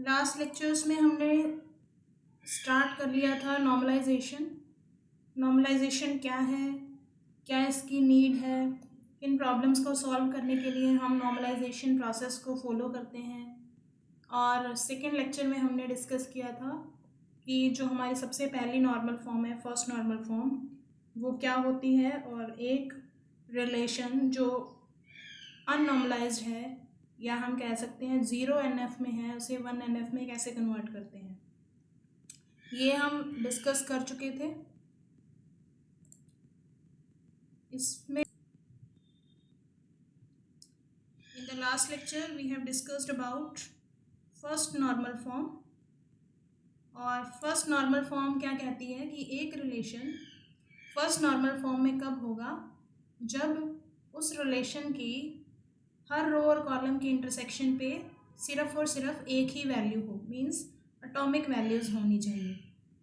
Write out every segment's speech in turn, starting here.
Last lectures में हमने start कर लिया था नॉर्मलाइजेशन। नॉर्मलाइजेशन क्या है, क्या इसकी नीड है, किन प्रॉब्लम्स को सॉल्व करने के लिए हम नॉर्मलाइजेशन प्रोसेस को फॉलो करते हैं। और सेकेंड लेक्चर में हमने डिस्कस किया था कि जो हमारी सबसे पहली नॉर्मल फॉर्म है, फर्स्ट नॉर्मल फॉर्म, वो क्या होती है, और एक रिलेशन जो अननॉर्मलाइज्ड है या हम कह सकते हैं 0 NF में है, उसे 1 NF में कैसे कन्वर्ट करते हैं, ये हम डिस्कस कर चुके थे। इसमें in the last lecture we have discussed about first normal form. और फर्स्ट नॉर्मल फॉर्म क्या कहती है कि एक रिलेशन फर्स्ट नॉर्मल फॉर्म में कब होगा, जब उस रिलेशन की हर रो और कॉलम की इंटरसेक्शन पे सिर्फ और सिर्फ एक ही वैल्यू हो, मींस एटॉमिक वैल्यूज़ होनी चाहिए।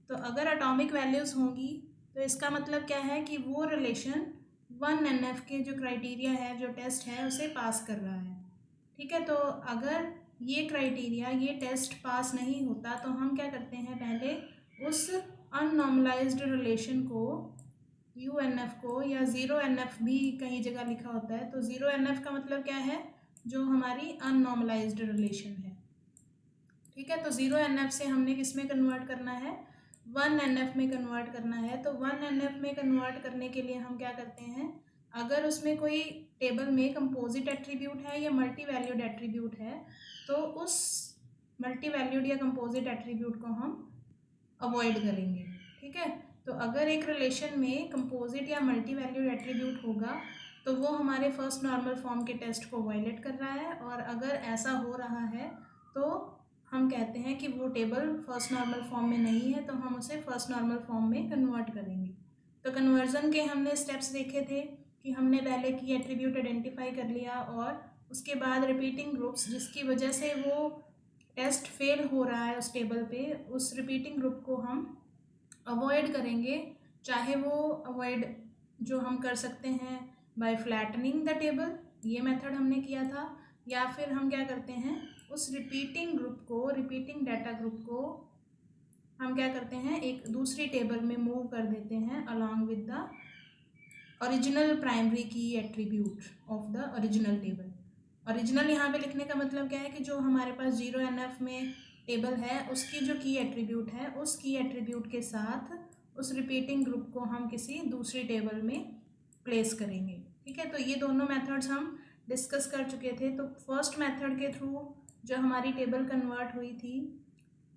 तो अगर एटॉमिक वैल्यूज़ होंगी तो इसका मतलब क्या है कि वो रिलेशन 1 NF के जो क्राइटेरिया है, जो टेस्ट है, उसे पास कर रहा है। ठीक है, तो अगर ये क्राइटेरिया, ये टेस्ट पास नहीं होता तो हम क्या करते हैं, पहले उस अननॉर्मलाइज्ड रिलेशन को, UNF को, या 0 NF भी कहीं जगह लिखा होता है, तो 0 NF का मतलब क्या है, जो हमारी अननॉर्मलाइज्ड रिलेशन है। ठीक है, तो 0 NF से हमने किस में कन्वर्ट करना है, 1 NF में कन्वर्ट करना है। तो 1 NF में कन्वर्ट करने के लिए हम क्या करते हैं, अगर उसमें कोई टेबल में कंपोजिट एट्रीब्यूट है या मल्टी वैल्यूड एट्रीब्यूट है, तो उस मल्टी वैल्यूड या कंपोजिट एट्रीब्यूट को हम अवॉइड करेंगे। ठीक है, तो अगर एक रिलेशन में कंपोजिट या मल्टी वैल्यूड एट्रीब्यूट होगा तो वो हमारे फर्स्ट नॉर्मल फॉर्म के टेस्ट को वायलेट कर रहा है, और अगर ऐसा हो रहा है तो हम कहते हैं कि वो टेबल फर्स्ट नॉर्मल फॉर्म में नहीं है, तो हम उसे फर्स्ट नॉर्मल फॉर्म में कन्वर्ट करेंगे। तो कन्वर्जन के हमने स्टेप्स देखे थे कि हमने पहले की एट्रीब्यूट आइडेंटिफाई कर लिया, और उसके बाद रिपीटिंग ग्रुप्स, जिसकी वजह से वो टेस्ट फेल हो रहा है उस टेबल पे, उस रिपीटिंग ग्रुप को हम अवॉइड करेंगे। चाहे वो अवॉइड जो हम कर सकते हैं बाय फ्लैटनिंग द टेबल, ये मेथड हमने किया था, या फिर हम क्या करते हैं, उस रिपीटिंग ग्रुप को, रिपीटिंग डाटा ग्रुप को हम क्या करते हैं, एक दूसरी टेबल में मूव कर देते हैं along with the original primary key attribute of the original table. Original यहाँ पे लिखने का मतलब क्या है कि जो हमारे पास 0 NF में टेबल है, उसकी जो की एट्रीब्यूट है, उस की एट्रीब्यूट के साथ उस रिपीटिंग ग्रुप को हम किसी दूसरी टेबल में प्लेस करेंगे। ठीक है, तो ये दोनों मेथड्स हम डिस्कस कर चुके थे। तो फर्स्ट मेथड के थ्रू जो हमारी टेबल कन्वर्ट हुई थी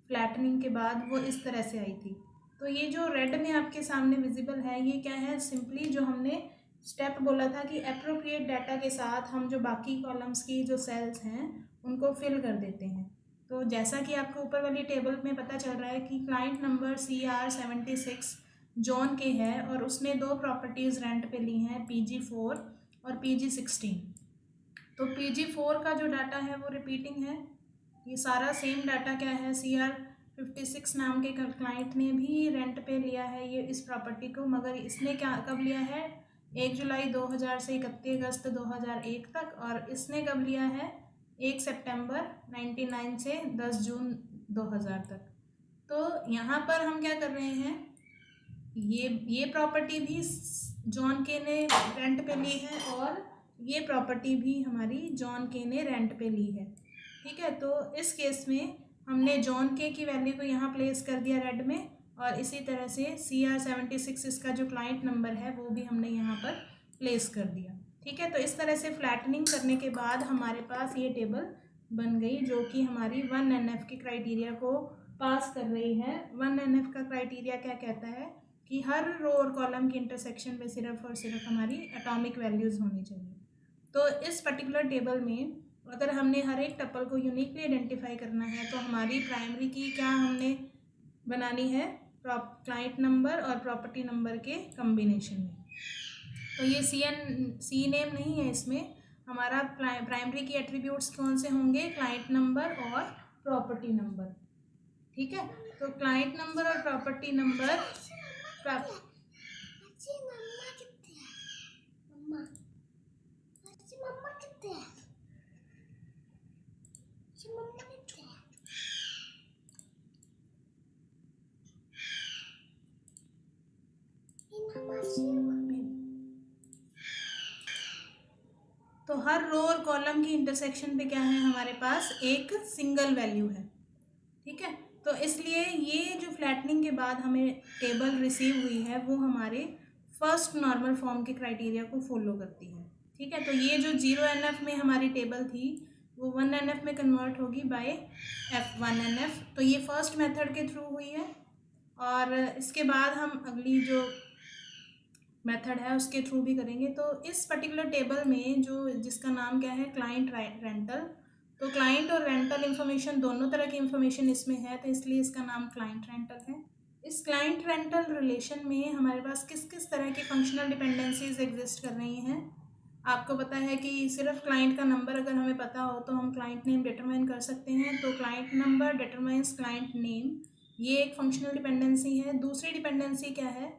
फ्लैटनिंग के बाद, वो इस तरह से आई थी। तो ये जो रेड में आपके सामने विजिबल है, ये क्या है, सिंपली जो हमने स्टेप बोला था कि एप्रोप्रिएट डाटा के साथ हम जो बाकी कॉलम्स की जो सेल्स हैं उनको फिल कर देते हैं। तो जैसा कि आपको ऊपर वाली टेबल में पता चल रहा है कि क्लाइंट नंबर CR76 जॉन के है, और उसने दो प्रॉपर्टीज़ रेंट पे ली हैं, PG4 और PG16। तो PG4 का जो डाटा है वो रिपीटिंग है। ये सारा सेम डाटा क्या है, CR56 नाम के क्लाइंट ने भी रेंट पे लिया है ये इस प्रॉपर्टी को, मगर इसने क्या कब लिया है, 1 जुलाई 2000 से 31 अगस्त 2001 तक, और इसने कब लिया है, 1 सितंबर 99 से 10 जून 2000 तक। तो यहाँ पर हम क्या कर रहे हैं, ये प्रॉपर्टी भी जॉन के ने रेंट पे ली है, और ये प्रॉपर्टी भी हमारी जॉन के ने रेंट पे ली है। ठीक है, तो इस केस में हमने जॉन के की वैल्यू को यहाँ प्लेस कर दिया रेड में, और इसी तरह से CR76 इसका जो क्लाइंट नंबर है वो भी हमने यहाँ पर प्लेस कर दिया। ठीक है, तो इस तरह से फ्लैटनिंग करने के बाद हमारे पास ये टेबल बन गई, जो कि हमारी 1 NF के क्राइटेरिया को पास कर रही है। 1 NF का क्राइटेरिया क्या कहता है कि हर रो और कॉलम की इंटरसेक्शन पे सिर्फ और सिर्फ हमारी एटॉमिक वैल्यूज़ होनी चाहिए। तो इस पर्टिकुलर टेबल में अगर हमने हर एक टपल को यूनिकली आइडेंटिफाई करना है, तो हमारी प्राइमरी की क्या हमने बनानी है, क्लाइंट नंबर और प्रॉपर्टी नंबर के कम्बिनेशन में। तो ये सी नेम नहीं है, इसमें हमारा प्राइमरी की एट्रीब्यूट्स कौन से होंगे, क्लाइंट नंबर और प्रॉपर्टी नंबर। ठीक है, तो क्लाइंट नंबर और प्रॉपर्टी नंबर तो हर रो और कॉलम की इंटरसेक्शन पे क्या है, हमारे पास एक सिंगल वैल्यू है। ठीक है, तो इसलिए ये जो फ्लैटनिंग के बाद हमें टेबल रिसीव हुई है वो हमारे फर्स्ट नॉर्मल फॉर्म के क्राइटेरिया को फॉलो करती है। ठीक है, तो ये जो 0 NF में हमारी टेबल थी वो 1 NF में कन्वर्ट होगी बाय F1NF। तो ये फर्स्ट मेथड के थ्रू हुई है, और इसके बाद हम अगली जो मेथड है उसके थ्रू भी करेंगे। तो इस पर्टिकुलर टेबल में जो जिसका नाम क्या है, क्लाइंट रेंटल, तो क्लाइंट और रेंटल इन्फॉर्मेशन दोनों तरह की इन्फॉर्मेशन इसमें है, तो इसलिए इसका नाम क्लाइंट रेंटल है। इस क्लाइंट रेंटल रिलेशन में हमारे पास किस किस तरह की फंक्शनल डिपेंडेंसीज एग्जिस्ट कर रही हैं। आपको पता है कि सिर्फ क्लाइंट का नंबर अगर हमें पता हो तो हम क्लाइंट नेम डिटरमाइन कर सकते हैं। तो client number determines client name, ये एक फंक्शनल डिपेंडेंसी है। दूसरी डिपेंडेंसी क्या है,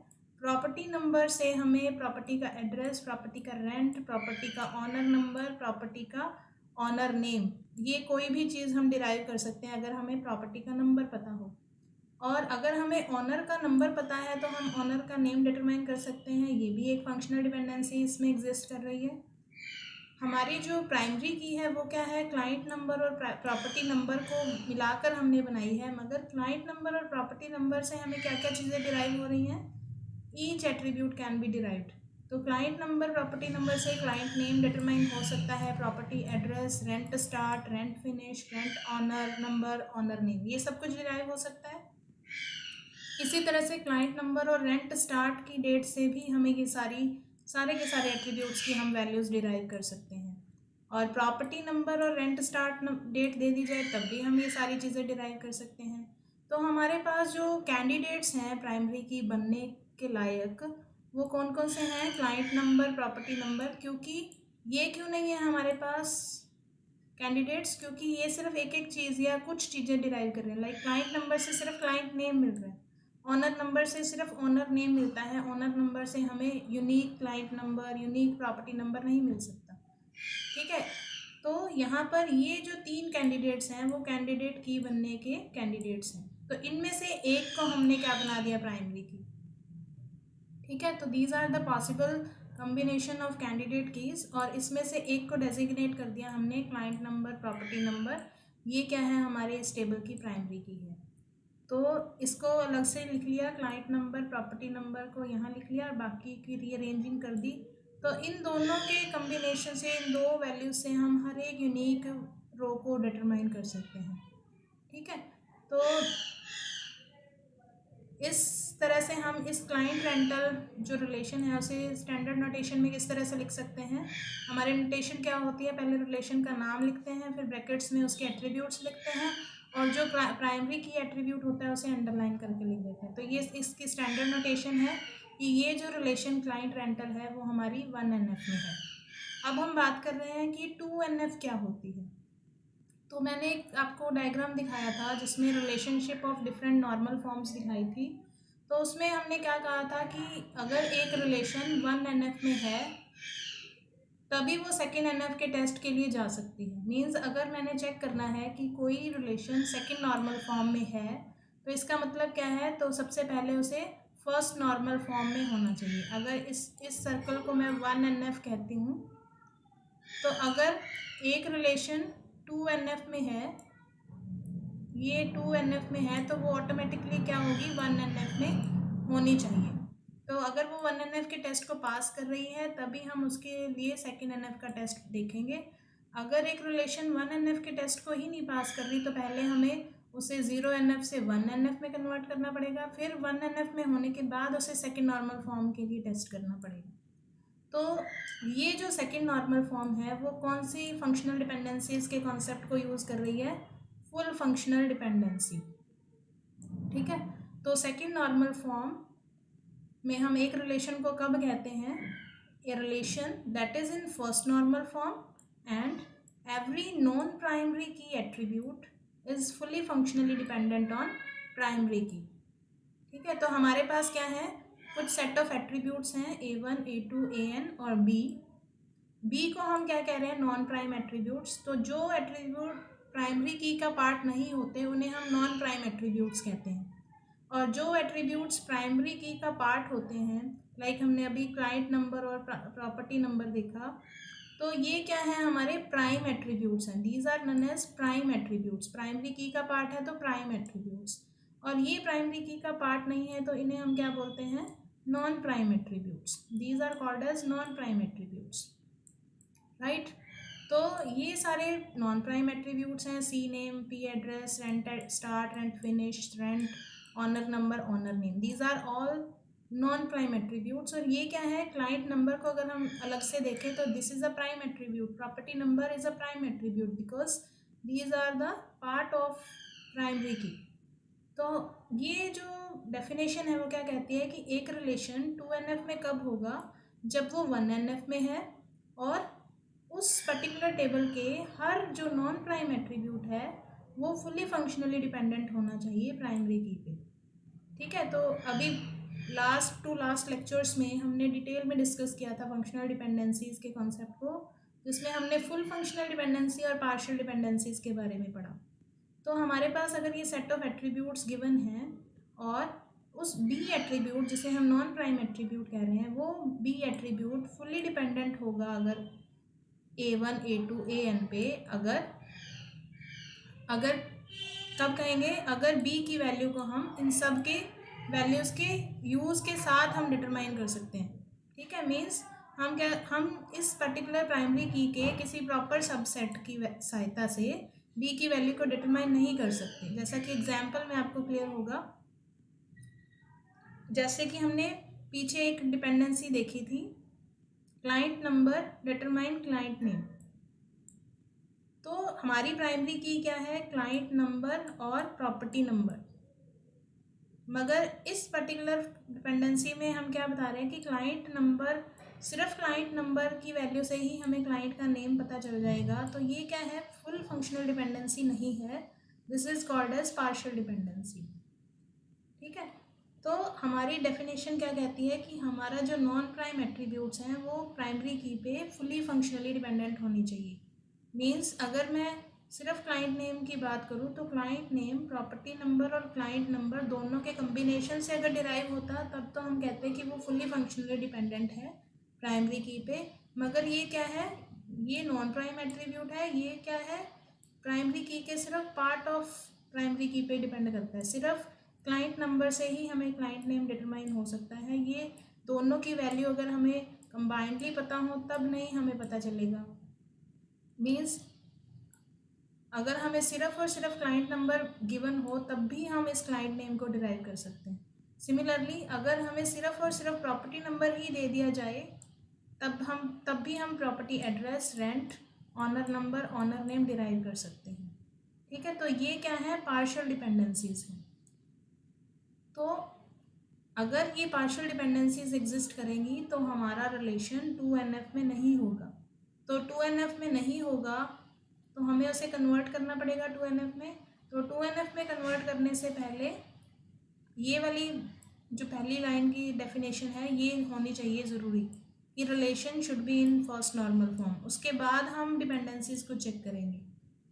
प्रॉपर्टी नंबर से हमें प्रॉपर्टी का एड्रेस, प्रॉपर्टी का रेंट, प्रॉपर्टी का ऑनर नंबर, प्रॉपर्टी का ऑनर नेम, ये कोई भी चीज़ हम डिराइव कर सकते हैं अगर हमें प्रॉपर्टी का नंबर पता हो। और अगर हमें ऑनर का नंबर पता है तो हम ऑनर का नेम डिटरमाइन कर सकते हैं, ये भी एक फंक्शनल डिपेंडेंसी इसमें एग्जिस्ट कर रही है। हमारी जो प्राइमरी की है वो क्या है, क्लाइंट नंबर और प्रॉपर्टी नंबर को मिलाकर हमने बनाई है, मगर क्लाइंट नंबर और प्रॉपर्टी नंबर से हमें क्या क्या चीज़ें डिराइव हो रही हैं, each attribute can be derived. तो क्लाइंट नंबर प्रॉपर्टी नंबर से क्लाइंट नेम डिटरमाइन हो सकता है, property address, rent start, rent finish, rent owner number, owner name, ये सब कुछ डिराइव हो सकता है। इसी तरह से क्लाइंट नंबर और रेंट स्टार्ट की डेट से भी हमें ये सारे के सारे एट्रीब्यूट्स की हम वैल्यूज़ डिराइव कर सकते हैं। और प्रॉपर्टी नंबर और रेंट स्टार्ट डेट दे दी जाए तब भी हम ये सारी चीज़ें डिराइव कर सकते हैं। तो हमारे पास जो कैंडिडेट्स हैं प्राइमरी की बनने के लायक, वो कौन कौन से हैं, क्लाइंट नंबर, प्रॉपर्टी नंबर। क्योंकि ये क्यों नहीं है हमारे पास कैंडिडेट्स, क्योंकि ये सिर्फ एक एक चीज़ या कुछ चीज़ें डिराइव कर रहे हैं। लाइक क्लाइंट नंबर से सिर्फ क्लाइंट नेम मिल रहा है, ऑनर नंबर से सिर्फ ऑनर नेम मिलता है, ऑनर नंबर से हमें unique client number, unique property number नहीं मिल सकता। ठीक है, तो यहाँ पर ये जो 3 कैंडिडेट्स हैं वो कैंडिडेट की बनने के कैंडिडेट्स हैं। तो इनमें से एक को हमने क्या बना दिया, प्राइमरी की। ठीक है, तो these are the possible combination of candidate keys, और इसमें से एक को डेजिग्नेट कर दिया हमने क्लाइंट नंबर, प्रॉपर्टी नंबर, ये क्या है, हमारे इस टेबल की प्राइमरी की है। तो इसको अलग से लिख लिया, क्लाइंट नंबर, प्रॉपर्टी नंबर को यहाँ लिख लिया, और बाकी की रीअरेंजिंग कर दी। तो इन दोनों के कम्बिनेशन से, इन दो वैल्यूज से हम हर एक यूनिक रो को डिटरमाइन कर सकते हैं। ठीक है, तो इस तरह से हम इस क्लाइंट रेंटल जो रिलेशन है उसे स्टैंडर्ड नोटेशन में किस तरह से लिख सकते हैं। हमारे नोटेशन क्या होती है, पहले रिलेशन का नाम लिखते हैं, फिर ब्रैकेट्स में उसके एट्रीब्यूट्स लिखते हैं, और जो प्राइमरी की एट्रीब्यूट होता है उसे अंडरलाइन करके लिख देते हैं। तो ये इसकी स्टैंडर्ड नोटेशन है कि ये जो रिलेशन क्लाइंट रेंटल है वो हमारी 1NF में है। अब हम बात कर रहे हैं कि 2NF क्या होती है। तो मैंने एक आपको डायग्राम दिखाया था जिसमें relationship of different normal forms दिखाई थी। तो उसमें हमने क्या कहा था कि अगर एक रिलेशन 1NF में है तभी वो 2NF के टेस्ट के लिए जा सकती है। मींस अगर मैंने चेक करना है कि कोई रिलेशन सेकंड नॉर्मल फॉर्म में है तो इसका मतलब क्या है, तो सबसे पहले उसे फर्स्ट नॉर्मल फॉर्म में होना चाहिए। अगर इस सर्कल को मैं 1NF कहती हूँ, तो अगर एक रिलेशन 2NF में है, ये 2NF में है, तो वो ऑटोमेटिकली क्या होगी, 1NF में होनी चाहिए। तो अगर वो 1NF के टेस्ट को पास कर रही है तभी हम उसके लिए 2NF का टेस्ट देखेंगे। अगर एक रिलेशन 1NF के टेस्ट को ही नहीं पास कर रही तो पहले हमें उसे 0NF से 1NF में कन्वर्ट करना पड़ेगा, फिर 1NF में होने के बाद उसे सेकेंड नॉर्मल फॉर्म के लिए टेस्ट करना पड़ेगा। तो ये जो सेकेंड नॉर्मल फॉर्म है वो कौन सी फंक्शनल डिपेंडेंसीज के कॉन्सेप्ट को यूज़ कर रही है, फुल फंक्शनल डिपेंडेंसी। ठीक है, तो सेकेंड नॉर्मल फॉर्म में हम एक रिलेशन को कब कहते हैं, a relation that is in first normal form and every non primary key attribute is fully functionally dependent on primary key. ठीक है, तो हमारे पास क्या है, कुछ सेट ऑफ एट्रीब्यूट्स हैं A1, A2, AN और B को हम क्या कह रहे हैं, नॉन प्राइम एट्रीब्यूट्स। तो जो एट्रीब्यूट प्राइमरी की का पार्ट नहीं होते उन्हें हम नॉन प्राइम एट्रीब्यूट्स कहते हैं, और जो एट्रीब्यूट्स प्राइमरी की का पार्ट होते हैं, लाइक हमने अभी क्लाइंट नंबर और प्रॉपर्टी नंबर देखा, तो ये क्या है, हमारे प्राइम एट्रीब्यूट्स हैं। These are known as prime attributes. Primary key का पार्ट है तो प्राइम एट्रीब्यूट्स, और ये प्राइमरी की का पार्ट नहीं है तो इन्हें हम क्या बोलते हैं, non prime attributes. These are called as non prime attributes, right. तो ये सारे नॉन प्राइम एट्रीब्यूट्स हैं, C name, P address, rent start, rent finish, rent, owner number, owner name. These are all non prime attributes. और ये क्या है, client number को अगर हम अलग से देखें तो this is a prime attribute, property number is a prime attribute because these are the part of primary key. तो ये जो डेफिनेशन है वो क्या कहती है कि एक रिलेशन 2NF में कब होगा, जब वो 1NF में है और उस पर्टिकुलर टेबल के हर जो नॉन प्राइम एट्रीब्यूट है वो फुली फंक्शनली डिपेंडेंट होना चाहिए प्राइमरी की पे। ठीक है, तो अभी लास्ट लेक्चर्स में हमने डिटेल में डिस्कस किया था फंक्शनल डिपेंडेंसीज के कॉन्सेप्ट को, जिसमें हमने फुल फंक्शनल डिपेंडेंसी और पार्शियल डिपेंडेंसीज के बारे में पढ़ा। तो हमारे पास अगर ये सेट ऑफ एट्रीब्यूट्स गिवन हैं और उस बी एट्रीब्यूट जिसे हम नॉन प्राइम एट्रीब्यूट कह रहे हैं, वो बी एट्रीब्यूट फुली डिपेंडेंट होगा अगर A1 A2 AN पे, अगर कब कहेंगे, अगर B की वैल्यू को हम इन सब के वैल्यूज़ के यूज़ के साथ हम डिटरमाइन कर सकते हैं। ठीक है, मीन्स हम इस पर्टिकुलर प्राइमरी की के किसी प्रॉपर सबसेट की सहायता से B की वैल्यू को डिटरमाइन नहीं कर सकते। जैसा कि एग्जाम्पल में आपको क्लियर होगा, जैसे कि हमने पीछे एक डिपेंडेंसी देखी थी, client number determine client name. तो हमारी प्राइमरी की क्या है, क्लाइंट नंबर और प्रॉपर्टी नंबर। मगर इस पर्टिकुलर डिपेंडेंसी में हम क्या बता रहे हैं कि क्लाइंट नंबर, सिर्फ क्लाइंट नंबर की वैल्यू से ही हमें क्लाइंट का नेम पता चल जाएगा। तो ये क्या है, फुल फंक्शनल डिपेंडेंसी नहीं है, this is called as partial dependency. ठीक है, तो हमारी डेफिनेशन क्या कहती है कि हमारा जो नॉन प्राइम एट्रीब्यूट्स हैं वो प्राइमरी की पे फुली फंक्शनली डिपेंडेंट होनी चाहिए। मीन्स अगर मैं सिर्फ क्लाइंट नेम की बात करूँ तो क्लाइंट नेम, प्रॉपर्टी नंबर और क्लाइंट नंबर दोनों के कम्बिनेशन से अगर डिराइव होता तब तो हम कहते हैं कि वो फुली फंक्शनली डिपेंडेंट है प्राइमरी की पे। मगर ये क्या है, ये नॉन प्राइम एट्रीब्यूट है, ये क्या है, प्राइमरी की के सिर्फ पार्ट ऑफ प्राइमरी की पे डिपेंड करता है। सिर्फ क्लाइंट नंबर से ही हमें क्लाइंट नेम डिटरमाइन हो सकता है। ये दोनों की वैल्यू अगर हमें कंबाइंडली पता हो तब नहीं हमें पता चलेगा। मीन्स अगर हमें सिर्फ और सिर्फ क्लाइंट नंबर गिवन हो तब भी हम इस क्लाइंट नेम को डिराइव कर सकते हैं। सिमिलरली अगर हमें सिर्फ और सिर्फ प्रॉपर्टी नंबर ही दे दिया जाए तब भी हम property address, rent, owner number, owner name derive कर सकते हैं। ठीक है, तो ये क्या है, पार्शियल डिपेंडेंसीज हैं। तो अगर ये पार्शियल डिपेंडेंसीज एग्जिस्ट करेंगी तो हमारा रिलेशन 2NF में नहीं होगा। तो 2NF में नहीं होगा तो हमें उसे कन्वर्ट करना पड़ेगा 2NF में। तो 2NF में कन्वर्ट करने से पहले ये वाली जो पहली लाइन की डेफिनेशन है ये होनी चाहिए ज़रूरी कि relation should be in first normal form. उसके बाद हम डिपेंडेंसीज को चेक करेंगे।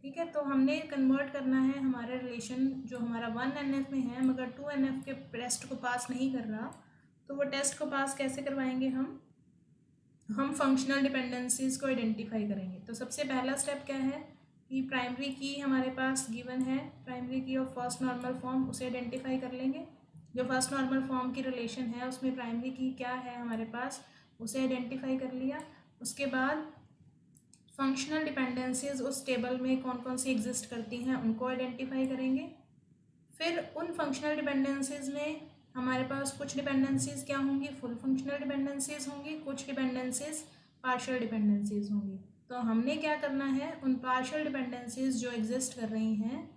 ठीक है, तो हमने कन्वर्ट करना है हमारा रिलेशन जो हमारा 1NF में है मगर 2NF के टेस्ट को पास नहीं कर रहा, तो वो टेस्ट को पास कैसे करवाएंगे, हम फंक्शनल डिपेंडेंसीज को आइडेंटिफाई करेंगे। तो सबसे पहला स्टेप क्या है कि प्राइमरी की हमारे पास गिवन है, प्राइमरी की ऑफ फर्स्ट नॉर्मल फॉर्म, उसे आइडेंटिफाई कर लेंगे। जो फर्स्ट नॉर्मल फॉर्म की रिलेशन है उसमें प्राइमरी की क्या है हमारे पास, उसे आइडेंटिफाई कर लिया। उसके बाद फंक्शनल डिपेंडेंसीज उस टेबल में कौन कौन सी एग्जिस्ट करती हैं उनको आइडेंटिफाई करेंगे। फिर उन फंक्शनल डिपेंडेंसीज में हमारे पास कुछ डिपेंडेंसीज क्या होंगी, फुल फंक्शनल डिपेंडेंसीज होंगी, कुछ डिपेंडेंसीज पार्शियल डिपेंडेंसीज होंगी। तो हमने क्या करना है, उन पार्शियल डिपेंडेंसीज जो एग्जिस्ट कर रही हैं,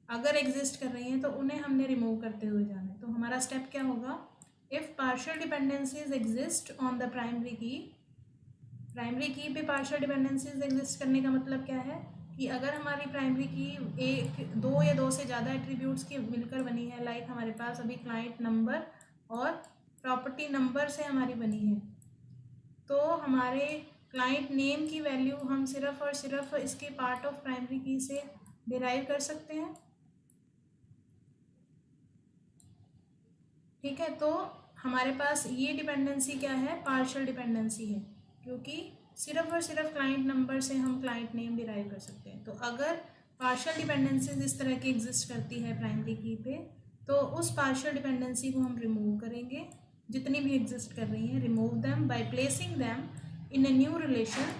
अगर एग्जिस्ट कर रही हैं तो उन्हें हमने रिमूव करते हुए जाना है। तो हमारा स्टेप क्या होगा, if partial dependencies exist on the primary की पे पार्शियल डिपेंडेंसीज एग्जिस्ट करने का मतलब क्या है कि अगर हमारी प्राइमरी की एक, दो या दो से ज़्यादा एट्रीब्यूट्स की मिलकर बनी है, लाइक हमारे पास अभी क्लाइंट नंबर और प्रॉपर्टी नंबर से हमारी बनी है, तो हमारे क्लाइंट नेम की वैल्यू हम सिर्फ और सिर्फ इसके पार्ट ऑफ प्राइमरी की से डिराइव कर सकते हैं। ठीक है, तो हमारे पास ये डिपेंडेंसी क्या है, पार्शियल डिपेंडेंसी है, क्योंकि सिर्फ और सिर्फ क्लाइंट नंबर से हम क्लाइंट नेम डिराइव कर सकते हैं। तो अगर पार्शियल डिपेंडेंसीज इस तरह की एग्जिस्ट करती है प्राइमरी की पे, तो उस पार्शियल डिपेंडेंसी को हम रिमूव करेंगे, जितनी भी एग्जिस्ट कर रही हैं, remove them by placing them in a new relation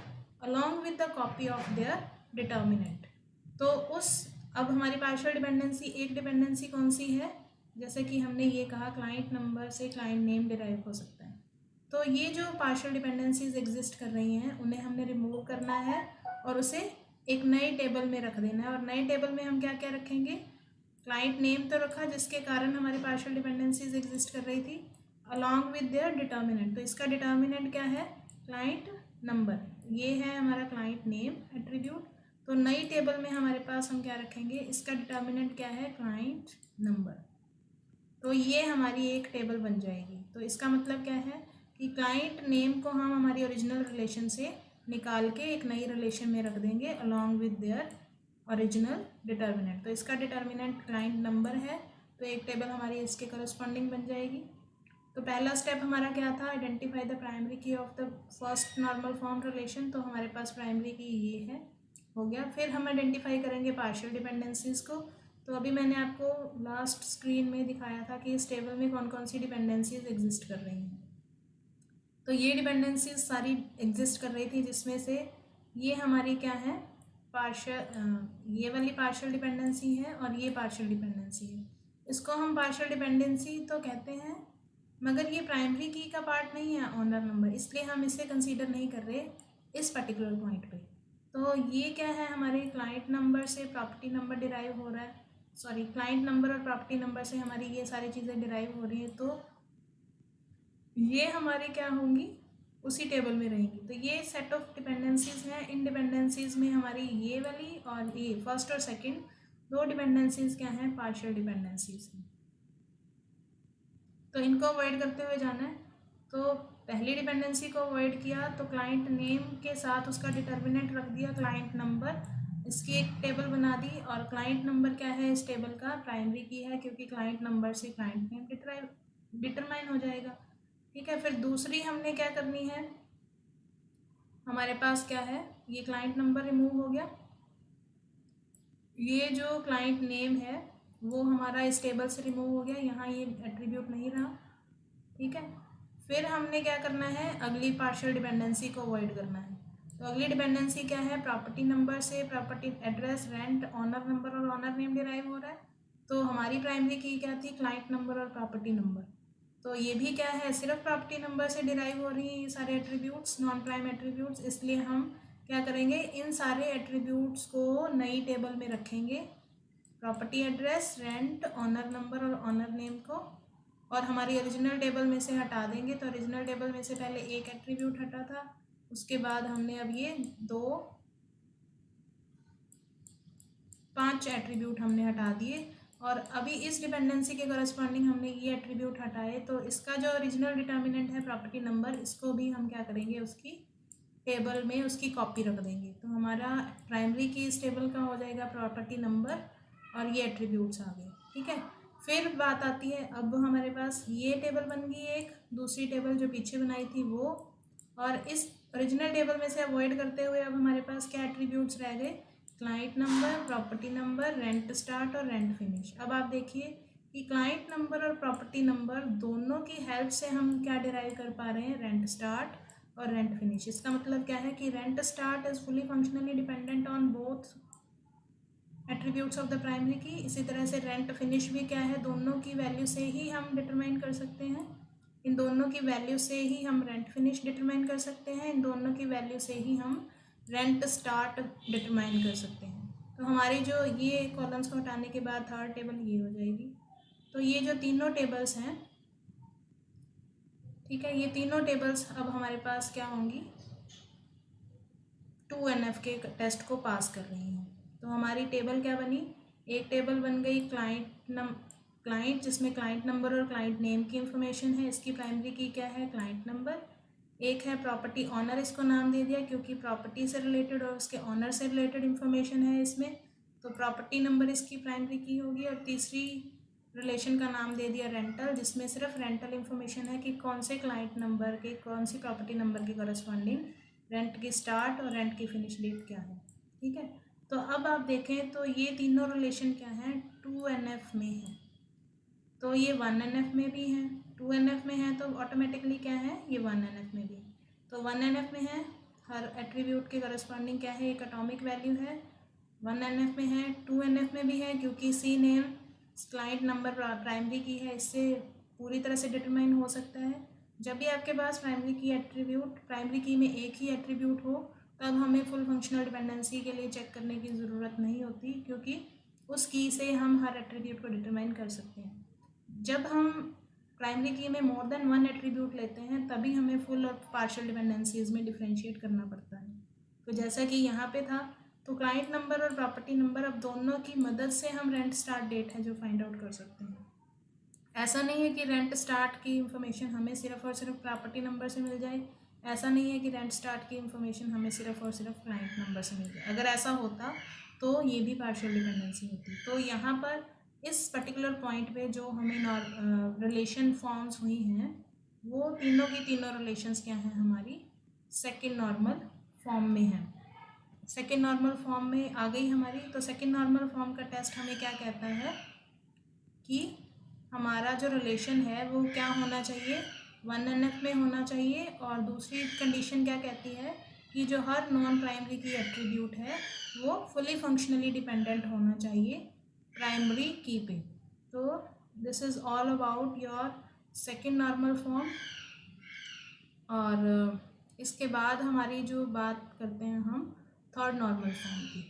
along with the copy of their determinant. तो उस अब हमारी पार्शियल डिपेंडेंसी, एक डिपेंडेंसी कौन सी है, जैसे कि हमने ये कहा क्लाइंट नंबर से क्लाइंट नेम डिराइव हो सकता है। तो ये जो पार्शियल डिपेंडेंसीज एग्जिस्ट कर रही हैं उन्हें हमने रिमूव करना है और उसे एक नए टेबल में रख देना है। और नए टेबल में हम क्या क्या रखेंगे, क्लाइंट नेम तो रखा जिसके कारण हमारी पार्शियल डिपेंडेंसीज एग्जिस्ट कर रही थी, अलॉन्ग विद देयर डिटर्मिनेंट। तो इसका डिटर्मिनेंट क्या है, क्लाइंट नंबर, ये है हमारा क्लाइंट नेम एट्रीब्यूट। तो नई टेबल में हमारे पास हम क्या रखेंगे, इसका डिटर्मिनेंट क्या है, क्लाइंट नंबर। तो ये हमारी एक टेबल बन जाएगी। तो इसका मतलब क्या है कि क्लाइंट नेम को हम हमारी ओरिजिनल रिलेशन से निकाल के एक नई रिलेशन में रख देंगे along with their original determinant. तो इसका डिटर्मिनेंट क्लाइंट नंबर है, तो एक टेबल हमारी इसके करस्पॉन्डिंग बन जाएगी। तो पहला स्टेप हमारा क्या था, आइडेंटिफाई द प्राइमरी की of the first normal form relation. तो हमारे पास प्राइमरी की ये है, हो गया। फिर हम आइडेंटिफाई करेंगे पार्शियल डिपेंडेंसीज को। तो अभी मैंने आपको लास्ट स्क्रीन में दिखाया था कि इस टेबल में कौन कौन सी डिपेंडेंसीज एग्जिस्ट कर रही हैं। तो ये डिपेंडेंसीज सारी एग्जिस्ट कर रही थी, जिसमें से ये हमारी क्या है, पार्शियल, ये वाली पार्शियल डिपेंडेंसी है और ये पार्शियल डिपेंडेंसी है। इसको हम पार्शियल डिपेंडेंसी तो कहते हैं, मगर ये प्राइमरी की का पार्ट नहीं है ऑनर नंबर, इसलिए हम इसे कंसीडर नहीं कर रहे इस पर्टिकुलर पॉइंट पे। तो ये क्या है, हमारे क्लाइंट नंबर से प्रॉपर्टी नंबर डिराइव हो रहा है, सॉरी क्लाइंट नंबर और प्रॉपर्टी नंबर से हमारी ये सारी चीज़ें डिराइव हो रही हैं। तो ये हमारे क्या होंगी, उसी टेबल में रहेंगी। तो ये सेट ऑफ डिपेंडेंसीज हैं। इन डिपेंडेंसीज में हमारी ये वाली और ये फर्स्ट और सेकंड दो डिपेंडेंसीज क्या हैं, पार्शियल डिपेंडेंसीज हैं। तो इनको अवॉइड करते हुए जाना है। तो पहली डिपेंडेंसी को अवॉइड किया तो क्लाइंट नेम के साथ उसका डिटर्मिनेंट रख दिया क्लाइंट नंबर, इसकी एक टेबल बना दी। और क्लाइंट नंबर क्या है इस टेबल का, प्राइमरी की है, क्योंकि क्लाइंट नंबर से क्लाइंट नेम डिटरमाइन हो जाएगा। ठीक है, फिर दूसरी हमने क्या करनी है, हमारे पास क्या है, ये क्लाइंट नंबर रिमूव हो गया, ये जो क्लाइंट नेम है वो हमारा इस टेबल से रिमूव हो गया, यहाँ ये एट्रीब्यूट नहीं रहा। ठीक है, फिर हमने क्या करना है, अगली पार्शियल डिपेंडेंसी को अवॉइड करना है। तो अगली डिपेंडेंसी क्या है, प्रॉपर्टी नंबर से property address, rent, owner number और ऑनर नेम डिराइव हो रहा है। तो हमारी प्राइमरी की क्या थी, क्लाइंट नंबर और प्रॉपर्टी नंबर। तो ये भी क्या है, सिर्फ प्रॉपर्टी नंबर से डिराइव हो रही है ये सारे एट्रीब्यूट्स, नॉन प्राइम एट्रीब्यूट्स। इसलिए हम क्या करेंगे, इन सारे एट्रीब्यूट्स को नई टेबल में रखेंगे, property address, rent, owner number और ऑनर नेम को, और हमारी ओरिजिनल टेबल में से हटा देंगे। तो ओरिजिनल टेबल में से पहले एक एट्रीब्यूट हटा था, उसके बाद हमने अब ये 5 एट्रीब्यूट हमने हटा दिए। और अभी इस डिपेंडेंसी के करस्पॉन्डिंग हमने ये एट्रीब्यूट हटाए। तो इसका जो ओरिजिनल डिटर्मिनेंट है प्रॉपर्टी नंबर, इसको भी हम क्या करेंगे, उसकी टेबल में उसकी कॉपी रख देंगे। तो हमारा प्राइमरी की इस टेबल का हो जाएगा प्रॉपर्टी नंबर और ये एट्रीब्यूट्स आ गए। ठीक है, फिर बात आती है, अब हमारे पास ये टेबल बन गई एक, दूसरी टेबल जो पीछे बनाई थी वो, और इस ओरिजिनल टेबल में से अवॉइड करते हुए अब हमारे पास क्या एट्रीब्यूट्स रह गए, client number, property number, rent start और रेंट फिनिश। अब आप देखिए कि क्लाइंट नंबर और प्रॉपर्टी नंबर दोनों की हेल्प से हम क्या डिराइव कर पा रहे हैं, रेंट स्टार्ट और रेंट फिनिश। इसका मतलब क्या है कि rent start is fully functionally dependent on both attributes of the primary की। इसी तरह से रेंट फिनिश भी क्या है, दोनों की वैल्यू से ही हम डिटरमाइन कर सकते हैं। इन दोनों की वैल्यू से ही हम रेंट फिनिश डिटरमाइन कर सकते हैं, इन दोनों की वैल्यू से ही हम रेंट स्टार्ट डिटरमाइन कर सकते हैं। तो हमारी जो ये कॉलम्स को हटाने के बाद थर्ड टेबल ये हो जाएगी। तो ये जो तीनों टेबल्स हैं, ठीक है, ये तीनों टेबल्स अब हमारे पास क्या होंगी, 2NF के टेस्ट को पास कर रही हैं। तो हमारी टेबल क्या बनी, एक टेबल बन गई क्लाइंट जिसमें क्लाइंट नंबर और क्लाइंट नेम की इंफॉर्मेशन है, इसकी प्राइमरी की क्या है, क्लाइंट नंबर। एक है प्रॉपर्टी ऑनर, इसको नाम दे दिया क्योंकि प्रॉपर्टी से रिलेटेड और उसके ऑनर से रिलेटेड इंफॉर्मेशन है इसमें, तो प्रॉपर्टी नंबर इसकी प्राइमरी की होगी। और तीसरी रिलेशन का नाम दे दिया रेंटल, जिसमें सिर्फ रेंटल इंफॉर्मेशन है कि कौन से क्लाइंट नंबर के, कौन सी प्रॉपर्टी नंबर के करस्पॉन्डिंग रेंट की स्टार्ट और रेंट की फिनिश डेट क्या है। ठीक है, तो अब आप देखें तो ये तीनों रिलेशन क्या है, 2NF में है, तो ये 1NF में भी है, 2NF में है तो ऑटोमेटिकली क्या है, ये 1NF में भी है। तो 1NF में है, हर एट्रीब्यूट के करस्पॉन्डिंग क्या है, एक एटॉमिक वैल्यू है, 1NF में है, 2NF में भी है, क्योंकि C name client number primary key है, इससे पूरी तरह से डिटरमाइन हो सकता है। जब भी आपके पास प्राइमरी की एट्रीब्यूट, प्राइमरी की में एक ही एट्रीब्यूट हो, तब हमें फुल फंक्शनल डिपेंडेंसी के लिए चेक करने की ज़रूरत नहीं होती, क्योंकि उस की से हम हर एट्रीब्यूट को डिटरमाइन कर सकते हैं। जब हम प्राइमरी की में मोर देन वन एट्रीब्यूट लेते हैं, तभी हमें फुल और पार्शियल डिपेंडेंसीज में डिफ्रेंशिएट करना पड़ता है। तो जैसा कि यहाँ पे था, तो क्लाइंट नंबर और प्रॉपर्टी नंबर, अब दोनों की मदद से हम रेंट स्टार्ट डेट है जो फाइंड आउट कर सकते हैं। ऐसा नहीं है कि रेंट स्टार्ट की इंफॉर्मेशन हमें सिर्फ और सिर्फ प्रॉपर्टी नंबर से मिल जाए, ऐसा नहीं है कि रेंट स्टार्ट की इंफॉर्मेशन हमें सिर्फ और सिर्फ क्लाइंट नंबर से मिल जाए। अगर ऐसा होता तो ये भी पार्शियल डिपेंडेंसी होती। तो यहाँ पर इस पर्टिकुलर पॉइंट पे जो हमें रिलेशन फॉर्म्स हुई हैं, वो तीनों की तीनों रिलेशंस क्या हैं, हमारी सेकेंड नॉर्मल फॉर्म में हैं। सेकेंड नॉर्मल फॉर्म में आ गई हमारी। तो सेकेंड नॉर्मल फॉर्म का टेस्ट हमें क्या कहता है कि हमारा जो रिलेशन है वो क्या होना चाहिए, 1NF में होना चाहिए, और दूसरी कंडीशन क्या कहती है कि जो हर नॉन प्राइमरी की एट्रीब्यूट है वो फुली फंक्शनली डिपेंडेंट होना चाहिए प्राइमरी की पे। तो this is all about your second normal form. और इसके बाद हमारी जो बात करते हैं हम थर्ड नॉर्मल फॉर्म की।